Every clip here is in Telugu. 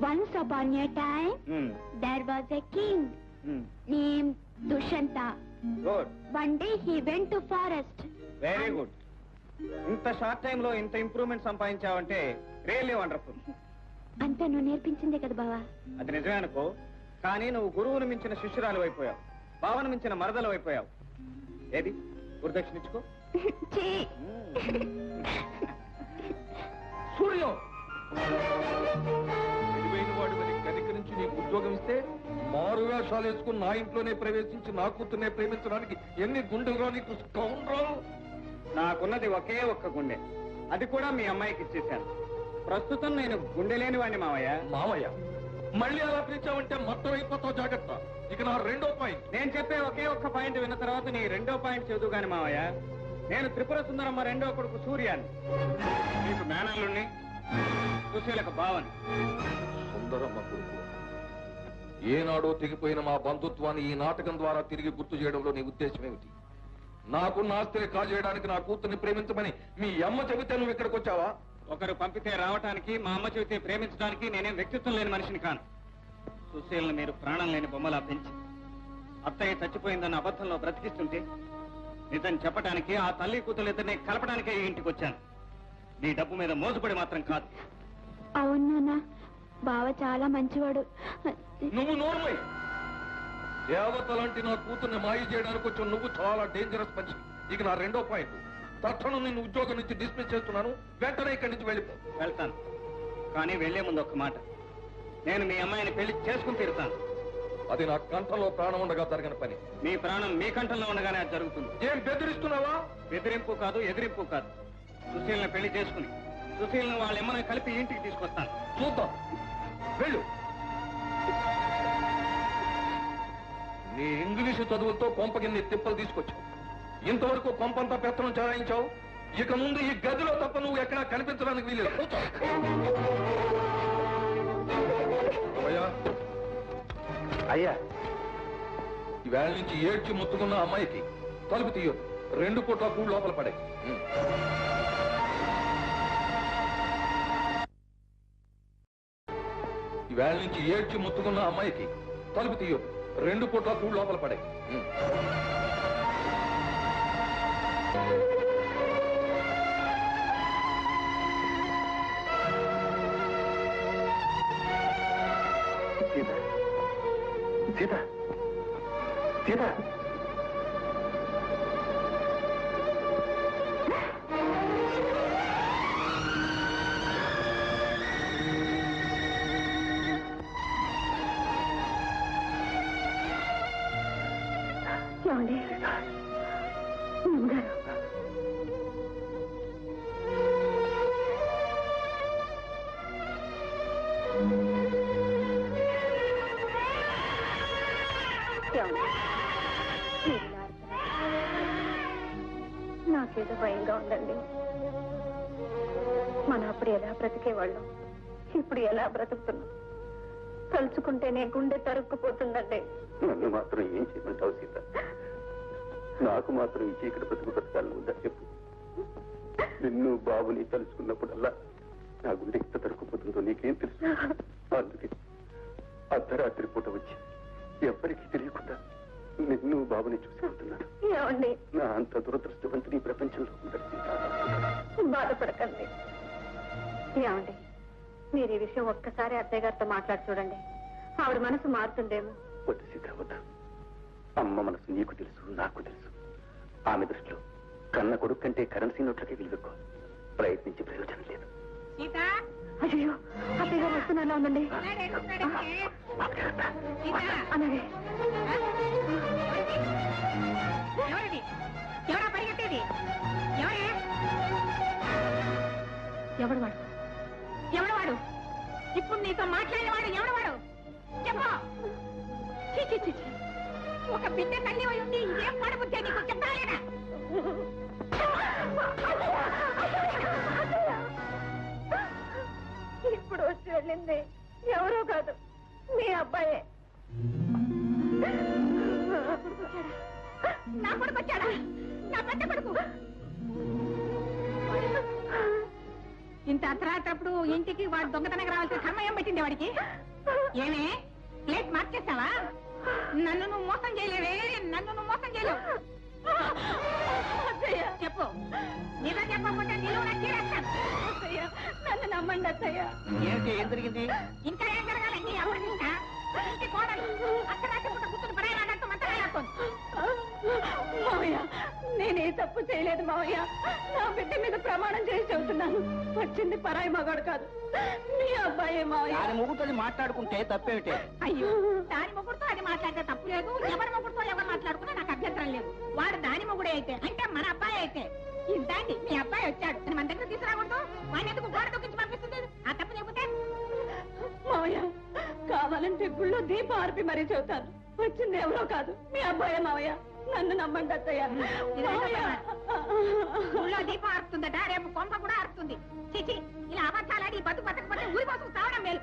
Once upon a time, there was a king named Dushanta. Good. One day he went to forest. Very good. ఇంత షార్ట్ టైమ్ లో ఇంత ఇంప్రూవ్మెంట్ సంపాదించావంటే రియల్లీ వండర్ఫుల్. అంతా నువ్వు నేర్పించిందే కదా బావా. అది నిజమే అనుకో, కానీ నువ్వు గురువును మించిన శిష్యురాలు అయిపోయావు, భావన మించిన మరదలు అయిపోయావు. ఏది గురుదక్షిణ ఇచ్చుకో. సూర్యం వాడి గదిక నుంచి నీకు ఉద్యోగం ఇస్తే మారువేషాలు వేసుకుని నా ఇంట్లోనే ప్రవేశించి నా కూతుర్నే ప్రేమించడానికి ఎన్ని గుండెలు నీకు స్కౌండ్రల్. నాకున్నది ఒకే ఒక్క గుండె, అది కూడా మీ అమ్మాయికి ఇచ్చేశాను. ప్రస్తుతం నేను గుండె లేని వాడిని మావయ్య. మావయ్య మళ్ళీ అలా పిలిచావంటే మొత్తం అయిపోతావు, జాగ్రత్త. ఇక నా రెండో పాయింట్. నేను చెప్పే ఒకే ఒక్క పాయింట్ విన్న తర్వాత నీ రెండో పాయింట్ చదువు గాని మావయ్య. నేను త్రిపుర సుందరమ్మ రెండో కొడుకు సూర్యాన్ని, నీకు మేనల్లుణ్ణి, సుశీలకు భావని. సుందరమ్మ కొడుకు ఏనాడో తెగిపోయిన మా బంధుత్వాన్ని ఈ నాటకం ద్వారా తిరిగి గుర్తు చేయడంలో నీ ఉద్దేశం ఏమిటి? నాకున్న ఆస్తిని కాజేయడానికి నా కూతుర్ని ప్రేమించమని మీ అమ్మ చెబితే నువ్వు ఇక్కడికి వచ్చావా? ఒకరు పంపితే రావటానికి, మా అమ్మ చెబితే ప్రేమించడానికి నేనేం వ్యక్తిత్వం లేని మనిషిని కాను. సుశీలను మీరు ప్రాణం లేని బొమ్మలా పెంచి అత్తయ్య చచ్చిపోయిందన్న అబద్ధంలో బ్రతికిస్తుంటే నిజం చెప్పడానికి, ఆ తల్లి కూతురు ఇద్దరిని కలపడానికే ఇంటికి వచ్చాను. నీ డబ్బు మీద మోసపడి మాత్రం కాదు. అవును నాన్న, బావ చాలా మంచివాడు. నువ్వు నోర్మై. దేవత లాంటి నా కూతుర్ని మాయ చేయడానికి వచ్చి నువ్వు చాలా డేంజరస్ మనిషి. ఇక నా రెండో పాయింట్, తక్షణం నిన్ను ఉద్యోగం నుంచి డిస్మిస్ చేస్తున్నాను. వెంటనే ఇక్కడి నుంచి వెళ్ళిపో. వెళ్తాను, కానీ వెళ్లే ముందు ఒక్క మాట. నేను మీ అమ్మాయిని పెళ్లి చేసుకుని తీరుతాను. అది నా కంఠంలో ప్రాణం ఉండగా జరిగిన పని. మీ ప్రాణం మీ కంఠంలో ఉండగానే అది జరుగుతుంది. ఏం బెదిరిస్తున్నావా? బెదిరింపు కాదు, ఎదిరింపు కాదు. సుశీల్ని పెళ్లి చేసుకుని సుశీల్ని వాళ్ళ ఎమ్మని కలిపి ఇంటికి తీసుకొస్తాను. చూద్దాం, వెళ్ళు. నీ ఇంగ్లీషు చదువులతో కొంపకిన్ని తిప్పలు తీసుకొచ్చావు. ఇంతవరకు కొంపంతా పెత్తనం చెలాయించావు. ఇక ముందు ఈ గదిలో తప్ప నువ్వు ఎక్కడా కనిపించడానికి వీలేదు. అయ్యా, ఈవేళ నుంచి ఏడ్చి ముత్తుకున్న అమ్మాయికి తలుపు తీయొద్దు. 2 పూట్ల కూడు లోపల పడే. ఈవేళ నుంచి ఏడ్చి ముత్తుకున్న అమ్మాయికి తలుపు తీయొద్దు. 2 పూట్ల కూడు లోపల పడే. సీత, సీత, నాకేదో భయంగా ఉందండి. మనం అప్పుడు ఎలా బ్రతికేవాళ్ళం, ఇప్పుడు ఎలా బ్రతుకుతున్నాం తలుచుకుంటేనే గుండె తరుక్కుపోతుందండి. నన్ను మాత్రం ఏం చేయమంటావు సీత? నాకు మాత్రం ఈ చీకటి బ్రతుకు బ్రతకాలని ఉందా చెప్పు? నిన్ను బాబుని తలుచుకున్నప్పుడల్లా నా గుండె ఎంత తరుక్కుపోతుందో నీకేం తెలుసు? అందుకే అర్ధరాత్రి పూట వచ్చి ఎవ్వరికీ తెలియకుండా నిన్ను బాబుని చూసుకుంటున్నాను. నా అంత దురదృష్టవంతుని ప్రపంచంలో ఉండదు సీత. బాధపడకండి. ఏమండి, మీరు ఈ విషయం ఒక్కసారి అత్తయ్య గారితో మాట్లాడి చూడండి, ఆవిడ మనసు మారుతుందేమో. వద్దు సీత, వద్దు. అమ్మ మనసు నీకు తెలుసు, నాకు తెలుసు. ఆమె దృష్టిలో కన్న కొడుకు కంటే కరెన్సీ నోట్లకే విలువెక్కువ. ప్రయత్నించి ప్రయోజనం లేదు. అయ్యో, అత్తయ్య గారు వస్తున్నారా ఉందండి. అలాగే. ఎవడు వాడు? ఇప్పుడు నీతో మాట్లాడేవాడు ఎవడవాడు? చెప్పు. ఒక బిడ్డ తల్లి అయి ఉండి ఏం పడబుద్దే నీకు చెప్పాలేనా? ఇప్పుడు వచ్చి వెళ్ళింది ఎవరో కాదు, మీ అబ్బాయే. నా కొడుకు వచ్చాడా? నా పెద్ద కొడుకు. ఇంత అర్ధరాత్రప్పుడు ఇంటికి వాడు దొంగతనకు రావాల్సిన కర్మయం పెట్టింది వాడికి. ఏమే ప్లేట్ మార్చేస్తావా? నన్ను నువ్వు మోసం చేయలేవే, నన్ను నువ్వు మోసం చేయలేవు. చెప్పు, నిజం చెప్పకపోతే నిలువు నా చీరేస్తాను. నన్ను నమ్మండి అత్తయ్య. ఏంటి, ఏం జరిగింది? ఇంకా ఏం జరగాలండి? అప్పటికింకా ఇంటి కోడలు అర్ధరాత్రి పూట కూర్చుని పడేలాగట్టు మంత్రాలేస్తుంది. మావయ్య, నేనే తప్పు చేయలేదు మావయ్య. నా బిడ్డ మీద ప్రమాణం చేసి చెబుతున్నాను. వచ్చింది పరాయి మగాడు కాదు, మీ అబ్బాయే మావయ్య. దాని ముగ్గుతో మాట్లాడుకుంటే తప్పేమిటే? అయ్యో, దాని మొగుడుతో అది మాట్లాడితే తప్పు లేదు, ఎవరి మొగుడుతో ఎవరు మాట్లాడుకున్నా నాకు అభ్యంతరం లేదు. వాడు దాని మొగుడే అయితే, అంటే మన అబ్బాయి అయితే, ఇంతాండి మీ అబ్బాయి వచ్చాడు అని మన దగ్గర తీసుకురాకూడదు. వాడిని ఎందుకు గోడ దొక్కించి పంపిస్తుంది? ఆ తప్పు చెబితే మావయ్య, కావాలంటే గుళ్ళో దీపం ఆర్పి మరీ చెబుతాను. వచ్చింది ఎవరో కాదు, మీ అబ్బాయే మావయ్య. నన్ను నమ్మండి అత్తయ్య. ఊళ్ళో దీపం ఆరుతుందట, రేపు కొంప కూడా ఆరుతుంది. చిచి, ఇలా అబద్ధాలాడి బతుకు బతకపోతే ఊరి కోసం తావడం మేలు.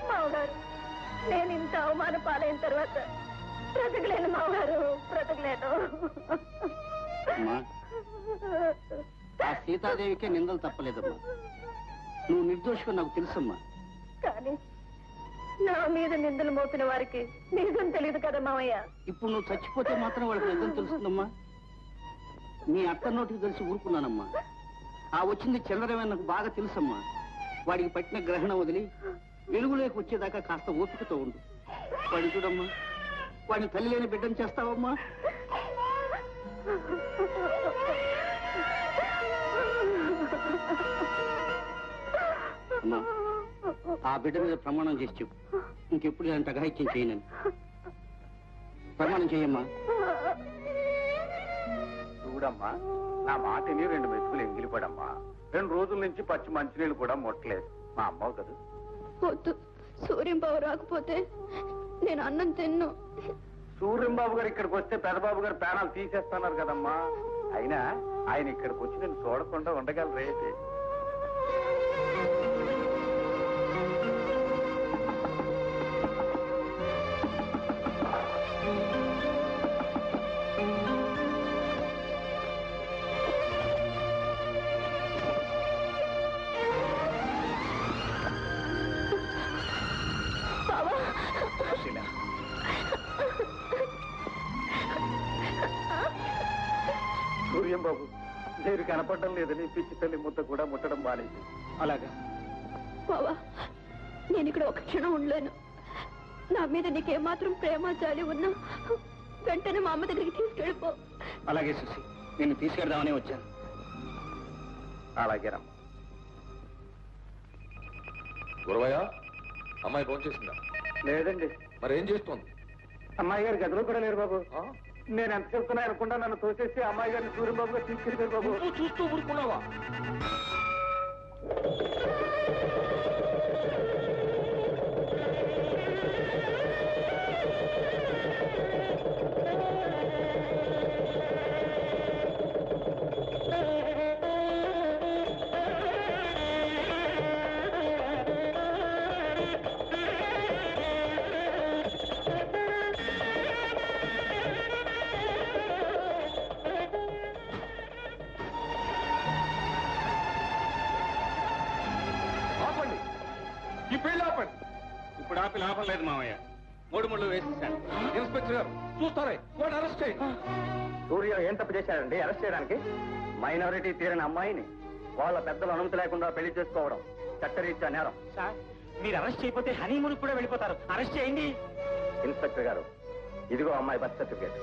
మావగారు, నేను ఇంత అవమాన పాలైన తర్వాత బ్రతకలేను మావగారు, బ్రతకలేను. ఆ సీతాదేవికే నిందలు తప్పలేదమ్మా. నువ్వు నిర్దోషిగా నాకు తెలుసమ్మా. కానీ నా మీద నిందలు మోపిన వారికి నిజం తెలియదు కదా మావయ్య. ఇప్పుడు నువ్వు చచ్చిపోతే మాత్రం వాళ్ళకి నిజం తెలుస్తుందమ్మా. నీ అత్త నోటికి తెలిసి ఊరుకున్నానమ్మా. ఆ వచ్చింది చంద్రమే నాకు బాగా తెలుసమ్మా. వాడికి పట్టిన గ్రహణం వదిలి వెలుగులోకి వచ్చేదాకా కాస్త ఓపికతో ఉండు. వాడిని చూడమ్మా, వాడిని తల్లి లేని బిడ్డను చేస్తావమ్మా. అమ్మా, ఆ బిడ్డ మీద ప్రమాణం చేసి చెప్పు, ఇంకెప్పుడు ఇలాంటి అఘాయిత్యం చేయనని ప్రమాణం చేయమ్మా. చూడమ్మా, నా మాటని 2 మెతుకులు ఎంగిలిపడమ్మా. 2 రోజుల నుంచి పచ్చి మంచినీళ్ళు కూడా ముట్టలేదు. మా అమ్మవు కదా. వద్దు, సూర్యంబాబు రాకపోతే నేను అన్నం తిన్ను. సూర్యంబాబు గారు ఇక్కడికి వస్తే పెదబాబు గారు ప్రాణాలు తీసేస్తున్నారు కదమ్మా. అయినా ఆయన ఇక్కడికి వచ్చి నేను చూడకుండా ఉండగలరేంటి? సూర్యంబాబు, నేను కనపడడం లేదని పిచ్చి తల్లి ముద్ద కూడా ముట్టడం మానేది. అలాగా బావా, నేను ఇక్కడ ఒక క్షణం ఉండలేను. నా మీద నీకేమాత్రం ప్రేమ జాలి ఉన్నా వెంటనే మా అమ్మ దగ్గరికి తీసుకెళ్ళిపో. అలాగే సుశీ, నిన్ను తీసుకెళ్దామని వచ్చాను. అలాగేనమ్మా. గురవయ్య, అమ్మాయి ఫోన్ చేసిందా? లేదండి. మరి ఏం చేస్తోంది? అమ్మాయి గారు గదిలో కూడా లేరు బాబు. నేను ఎంత చెప్తున్నా అనుకుంటా నన్ను తోసేసి అమ్మాయి గారిని సూర్యంబాబు గారు తీసుకెళ్ళారు బాబు. చూస్తూ ఊరుకున్నావా? ఇప్పుడు ఆపి లాభం లేదు మామయ్య. 3 ముళ్ళు వేసేసాను. ఇన్స్పెక్టర్ గారు చూస్తారే, వాడు అరెస్ట్ చేయండి. సూర్య ఏం తప్పు చేశాడండి అరెస్ట్ చేయడానికి? మైనారిటీ తీరిన అమ్మాయిని వాళ్ళ పెద్దల అనుమతి లేకుండా పెళ్లి చేసుకోవడం చట్టరీత్యా నేరం. సార్ మీరు అరెస్ట్ చేయకపోతే హనీమూన్ కూడా వెళ్ళిపోతారు. అరెస్ట్ చేయండి. ఇన్స్పెక్టర్ గారు, ఇదిగో అమ్మాయి బర్త్ సర్టిఫికేట్.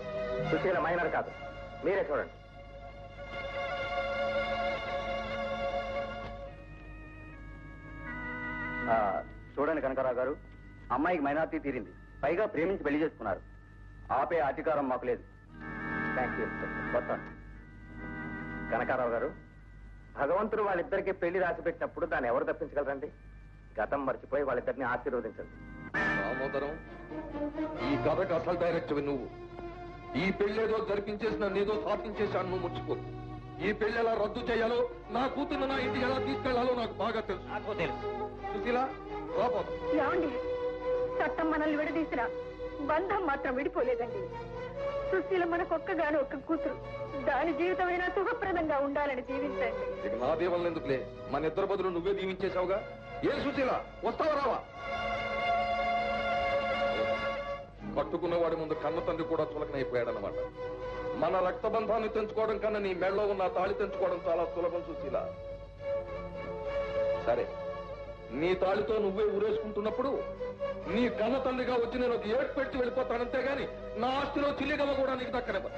సుశీల మైనర్ కాదు, మీరే చూడండి. చూడండి కనకారావు గారు, అమ్మాయికి మైనారిటీ తీరింది, పైగా ప్రేమించి పెళ్లి చేసుకున్నారు. ఆపే అధికారం మాకు లేదు. Thank you inspector. కనకారావు గారు, భగవంతుడు వాళ్ళిద్దరికి పెళ్లి రాసి పెట్టినప్పుడు దాన్ని ఎవరు తప్పించగలరండి? గతం మర్చిపోయి వాళ్ళిద్దరిని ఆశీర్వదించండి. దామోదరం, ఈ కథకు అసలు డైరెక్టర్ నువ్వు. ఈ పెళ్లేదో జరిపించేసి నన్నేదో సాధించేశాను, నువ్వు ముచ్చిపో. ఈ పెళ్లి ఎలా రద్దు చేయాలో, నా కూతురు నా ఇంటికి ఎలా తీసుకెళ్లాలో నాకు బాగా తెలుసు. నాకు తెలుసు. సుశీల రాపోదు. ఏమండి, చట్టం మనల్ని విడదీసిన బంధం మాత్రం విడిపోలేదండి. సుశీల మనకొక్కగాను ఒక్క కూతురు, దాని జీవితమైనా సుఖప్రదంగా ఉండాలని జీవించండి. ఇక నా దీవెనలు ఎందుకులే, మన ఇద్దరు బదులు నువ్వే దీవించేశావుగా. ఏం సుశీల, వస్తావా రావా? కట్టుకున్నవాడి ముందు కన్న తండ్రి కూడా చులకనైపోయాడనమాట. మన రక్తబంధాన్ని తెంచుకోవడం కన్నా నీ మెడలో ఉన్న తాళి తెంచుకోవడం చాలా సులభం సుశీల. సరే, నీ తాళితో నువ్వే ఊరేసుకుంటున్నప్పుడు నీ కన్న తండ్రిగా వచ్చి నేను ఒక ఏడు పెట్టి వెళ్ళిపోతానంతే గాని నా ఆస్తిలో చిల్లిగవ కూడా నీకు దక్కనివ్వ.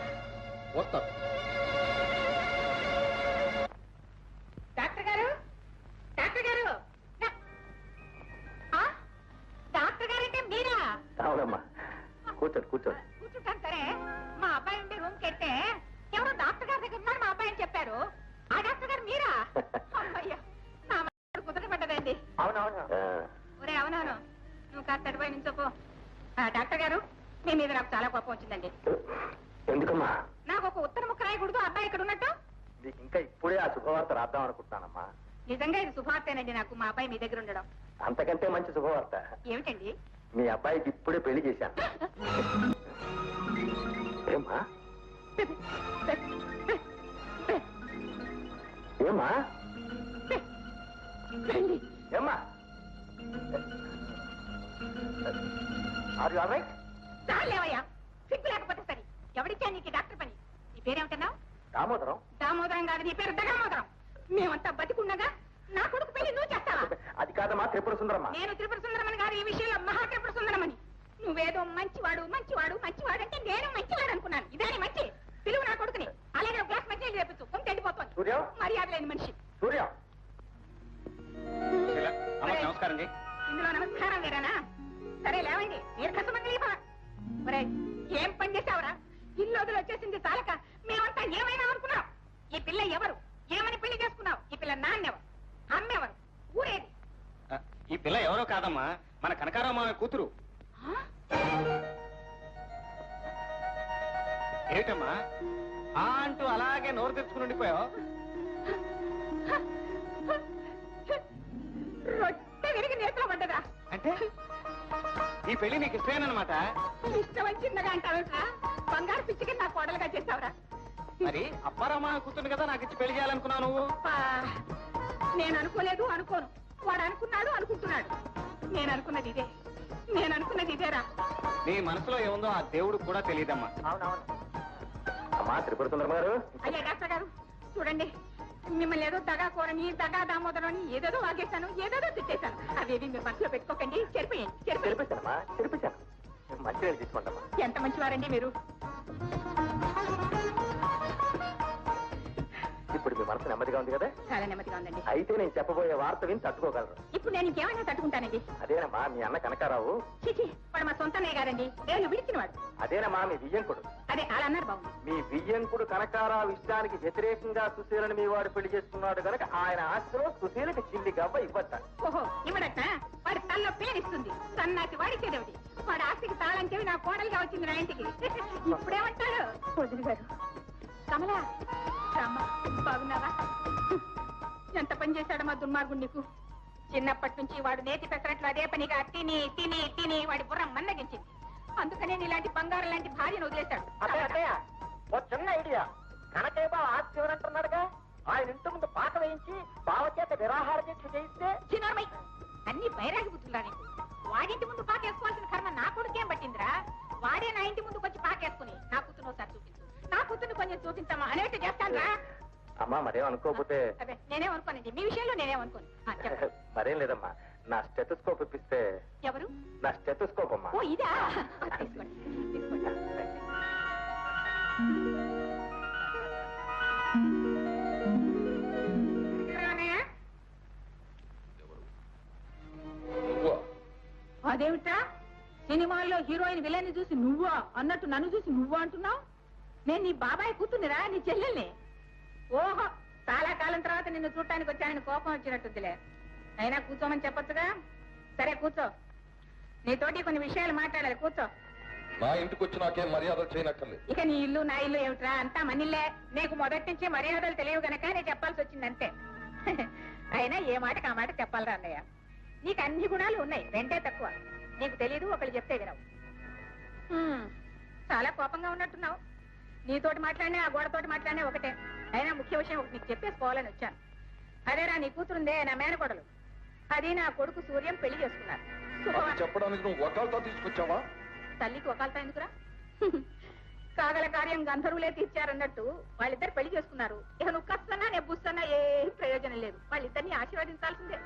వస్తా. డాక్టర్ గారు, డాక్టర్ గారు, డాక్టర్ గారంటే మీరా? అవునమ్మా, కూర్చోండి కూర్చోండి. కూర్చుంటాను సరే. మా అబ్బాయి ఉండే రూమ్ కెళ్తే ఎవరో డాక్టర్ గారి దగ్గర ఉన్నారు మా అబ్బాయి అని చెప్పారు. ఆ డాక్టర్ గారు మీరా? అమ్మయ్యా, నా మాట కుదరపడ్డదండి. అవునవును. ఒరే అవునవును, నువ్వు కాస్త తడిపోయి నుంచోపో. డాక్టర్ గారు, మీ మీద నాకు చాలా కోపం వచ్చిందండి. ఎందుకమ్మా? నాకు ఒక ఉత్తర ముక్క రాయకూడదు అబ్బాయి ఇక్కడ ఉన్నట్టు. నీకు ఇంకా ఇప్పుడే ఆ శుభవార్త రాద్దాం అనుకుంటున్నానమ్మా. నిజంగా ఇది శుభవార్తేనండి నాకు, మా అబ్బాయి మీ దగ్గర ఉండడం. అంతకంటే మంచి శుభవార్త. ఏమిటండి? మీ అబ్బాయికి ఇప్పుడే పెళ్లి చేశాను. ఏమ్మా? ఏమ్మా? ఏమ్మా? చాలేవయ్యా, సిగ్గు లేకపోతే సరే. ఎవడిచ్చా నీకు డాక్టర్ పని? నీ పేరేమిటన్నావు? దామోదరం. దామోదరం కాదు, నీ పేరు దగామోదరం. మేమంతా బతికున్నగా నా కొడుకు పెళ్లి నువ్వు చేస్తావా? అది కాదమ్మా, త్రిపుర సుందరమ్మా. నేను త్రిపుర సుందరమని కాదు, ఈ విషయంలో మహా త్రిపుర సుందరమని. నువ్వేదో మంచివాడు మంచివాడు మంచివాడు అంటే నేను మంచివాడు అనుకున్నాను. ఇదేని మంచి పిలువు నా కొడుకుని. అలాగే ఒక గ్లాస్ మంచి చేపించు, కొంత ఎండిపోతుంది. సూర్య, మర్యాద లేని మనిషి. సూర్య. నమస్కారం అండి. ఇందులో నమస్కారం లేరానా? సరే లేవండి, దీర్ఘసుమంగళీ భవ. ఒరే, ఏం పని చేశావురా? ఇల్లు వదిలి వచ్చేసింది చాలక మేమంతా ఏమైనా అనుకున్నాం. ఈ పిల్ల ఎవరు? ఏమని పెళ్లి చేసుకున్నావు? ఈ పిల్ల నాన్నెవరు? అమ్మెవరు? ఊరేది? ఈ పిల్ల ఎవరో కాదమ్మా, మన కనకారావు మామయ్య కూతురు. ఏమిటమ్మా అంటూ అలాగే నోరు తెచ్చుకుని ఉండిపోయావు? రొట్టె విరిగి నేతలో పడ్డదా? అంటే ఈ పెళ్లి నీకు ఇష్టమేనమాట? ఇష్టం చిన్నగా అంటావురా? బంగారు పిచ్చికి నా కోడలుగా చేసావురా? మరి అప్పారావు మామయ్య కూతురు కదా నాకు ఇచ్చి పెళ్లి చేయాలనుకున్నావు నువ్వు? నేను అనుకోలేదు, అనుకోను. వాడు అనుకున్నాడు, అనుకుంటున్నాడు. నేను అనుకున్నది ఇదే, నేను అనుకున్నది ఇదేరా. నీ మనసులో ఏముందో ఆ దేవుడు కూడా తెలియదమ్మా. అవునవును. అమ్మా త్రిపుర సుందరమ్మ గారు. అయ్యా డాక్టర్ గారు చూడండి, మిమ్మల్ని ఏదో దగా కోరని దగా దామోదరం అని ఏదేదో వాగేశాను, ఏదేదో తిట్టేశాను. అవేవి మీరు మనసులో పెట్టుకోకండి. చెరిపోయండి. చెరిపించానమ్మా, చెరిపించాను. మంచిగా తీసుకోండమ్మా. ఎంత మంచివారండి మీరు. ఇప్పుడు మీ మనసు నెమ్మదిగా ఉంది కదా? చాలా నెమ్మదిగా ఉందండి. అయితే నేను చెప్పబోయే వార్త విని తట్టుకోగలరు. ఇప్పుడు నేను ఇంకేమైనా తట్టుకుంటానండి. అదేనమ్మా మీ అన్న కనకారావు. చిచి, వాడు మా సొంతనే కాదండి, నేను విడిచినవాడు. అదేనమ్మా మీ వియ్యంకుడు. అదే అలా అన్నారు బాబు. మీ వియ్యంకుడు కనకారావు ఇష్టానికి వ్యతిరేకంగా సుశీలను మీ వాడు పెళ్లి చేసుకున్నాడు కనుక ఆయన ఆస్తిలో సుశీలకి చిల్లి గవ్వ ఇవ్వట. ఓహో, ఇవ్వడట? వాడి తల్లో పేరిస్తుంది. సన్నాసి వాడి చేదేవిడి. వాడి ఆస్తికి తాళం చెవి నా కోడలుగా వచ్చింది నా ఇంటికి. ఇప్పుడేమంటాడు? వదిలి గారు. కమలా, రామ్మా, బాగున్నావా? ఎంత పని చేశాడు మా దుర్మార్గుడు నీకు. చిన్నప్పటి నుంచి వాడు నేతి పెసరట్లు అదే పనిగా తిని తిని తిని వాడి బుర్ర మన్నగించింది. అందుకనే ఇలాంటి బంగారం లాంటి భార్యను వదిలేశాడు. ఓ చిన్న ఐడియా. కనకయ్య బావ ఆస్తి ఎవరంటున్నాడుగా, ఆయన ఇంటి ముందు పాక వేయించి బావ చేత విరాహార దీక్ష చేయిస్తే. చిన్నమ్మాయి, అన్ని బైరాగి బుద్ధులా నీకు. వాడింటి ముందు పాకేసుకోవాల్సిన కర్మ నా కొడుకేం పట్టిందిరా? వాడే నా ఇంటి ముందుకు వచ్చి పాకేసుకుని నా కూతురు ఒకసారి చూపించు, నా కూతుర్ని కొంచెం చూపించమ్మా అనేట్టు చేస్తాను రా. అమ్మా మరేం అనుకోకపోతే. అదే నేనేం అనుకోనండి, మీ విషయంలో నేనేం అనుకోను. మరేం లేదమ్మా, నా స్టెథోస్కోప్ ఇప్పిస్తే. ఎవరు? నా స్టెథోస్కోప్ అమ్మా. ఓ ఇదా, తీసుకోండి తీసుకోండి. అదేమిటా, సినిమాల్లో హీరోయిన్ విలన్ చూసి నువ్వా అన్నట్టు నన్ను చూసి నువ్వా అంటున్నావు? నేను నీ బాబాయ్ కూతుర్నిరా, నీ చెల్లెల్ని. ఓహో, చాలా కాలం తర్వాత నిన్ను చూడటానికి వచ్చానని కోపం వచ్చినట్టుందిలే. అయినా కూర్చోమని చెప్పొచ్చుగా. సరే కూర్చో, నీతోటి కొన్ని విషయాలు మాట్లాడాలి, కూర్చో. నా ఇంటికి వచ్చి నాకేం మర్యాదలు చేయనక్కర్లేదు. ఇక నీ ఇల్లు నా ఇల్లు ఏమిట్రా, అంతా మనిల్లే. నీకు మొదటి నుంచి మర్యాదలు తెలియవు గనక నేను చెప్పాల్సి వచ్చింది అంతే. అయినా ఏ మాటకి ఆ మాట చెప్పాలరా అన్నయ్య. నీకు అన్ని గుణాలు ఉన్నాయి, రెండే తక్కువ. నీకు తెలీదు, ఒకళ్ళు చెప్తే వినవు. చాలా కోపంగా ఉన్నట్టున్నావు. నీతోటి మాట్లాడినా ఆ గోడతోటి మాట్లాడినా ఒకటే. అయినా ముఖ్య విషయం ఒకటి నీకు చెప్పేసుకోవాలని వచ్చాను. అదేరా, నీ కూతురుందే నా మేనకోడలు, అది నా కొడుకు సూర్యం పెళ్లి చేసుకున్నారు. చెప్పడానికి నువ్వు వకాల్తా తీసుకొచ్చావా? తల్లికి వకాల్తా ఎందుకురా? కాగల కార్యం గంధర్వులే తీర్చారన్నట్టు వాళ్ళిద్దరు పెళ్లి చేసుకున్నారు. ఇక నువ్వు కస్తున్నా నెబ్బుస్తున్నా ఏ ప్రయోజనం లేదు. వాళ్ళిద్దరిని ఆశీర్వదించాల్సిందే.